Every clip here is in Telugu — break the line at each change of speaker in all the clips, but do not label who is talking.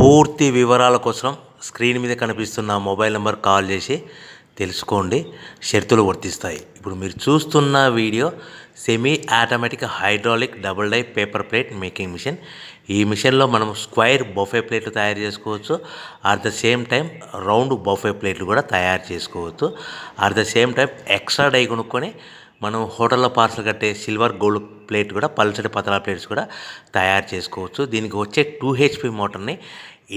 పూర్తి వివరాల కోసం స్క్రీన్ మీద కనిపిస్తున్న మొబైల్ నెంబర్ కాల్ చేసి తెలుసుకోండి. షరతులు వర్తిస్తాయి. ఇప్పుడు మీరు చూస్తున్న video semi automatic hydraulic double die paper plate making machine. ఈ మిషన్లో మనం స్క్వైర్ బఫే ప్లేట్లు తయారు చేసుకోవచ్చు. At the same time round buffet ప్లేట్లు కూడా తయారు చేసుకోవచ్చు. At the same time extra die కొనుక్కొని మనం హోటల్లో పార్సల్ కట్టే సిల్వర్ గోల్డ్ ప్లేట్ కూడా పల్చటి పతలా ప్లేట్స్ కూడా తయారు చేసుకోవచ్చు. దీనికి వచ్చే 2 HP మోటార్ని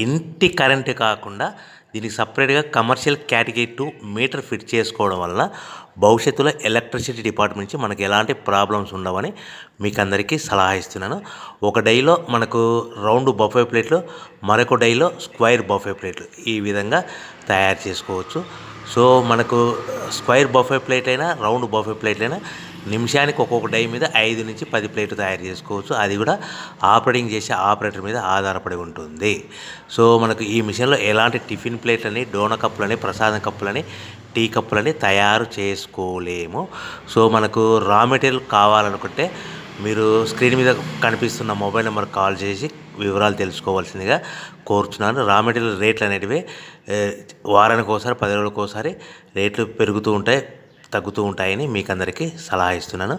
ఇంటి కరెంటు కాకుండా దీనికి సపరేట్గా కమర్షియల్ కేటగిరీ 2 మీటర్ ఫిట్ చేసుకోవడం వల్ల భవిష్యత్తులో ఎలక్ట్రిసిటీ డిపార్ట్మెంట్ నుంచి మనకి ఎలాంటి ప్రాబ్లమ్స్ ఉండవని మీకు అందరికీ సలహా ఇస్తున్నాను. ఒక డైలో మనకు రౌండ్ బఫే ప్లేట్లు, మరొక డైలో స్క్వైర్ బఫే ప్లేట్లు ఈ విధంగా తయారు చేసుకోవచ్చు. సో మనకు స్క్వైర్ బఫే ప్లేట్ అయినా రౌండ్ బఫే ప్లేట్ అయినా నిమిషానికి ఒక్కొక్క డై మీద 5 నుంచి 10 ప్లేట్లు తయారు చేసుకోవచ్చు. అది కూడా ఆపరేటింగ్ చేసే ఆపరేటర్ మీద ఆధారపడి ఉంటుంది. సో మనకు ఈ మిషన్లో ఎలాంటి టిఫిన్ ప్లేట్లని, డోనా కప్పులని, ప్రసాదం కప్పులని, టీ కప్పులని తయారు చేసుకోలేము. సో మనకు రా మెటీరియల్ కావాలనుకుంటే మీరు స్క్రీన్ మీద కనిపిస్తున్న మొబైల్ నెంబర్ కాల్ చేసి వివరాలు తెలుసుకోవాల్సిందిగా కోరుచున్నాను. రా మెటీరియల్ రేట్లు అనేటివి వారానికి ఒకసారి, 10 రోజులకు ఒకసారి రేట్లు పెరుగుతూ ఉంటాయి, తగ్గుతూ ఉంటాయని మీకు అందరికీ సలహా ఇస్తున్నాను.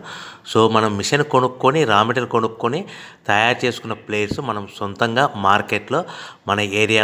సో మనం మిషన్ కొనుక్కొని రా మెటీరియల్ కొనుక్కొని తయారు చేసుకున్న ప్లేట్స్ మనం సొంతంగా మార్కెట్లో మన ఏరియాలో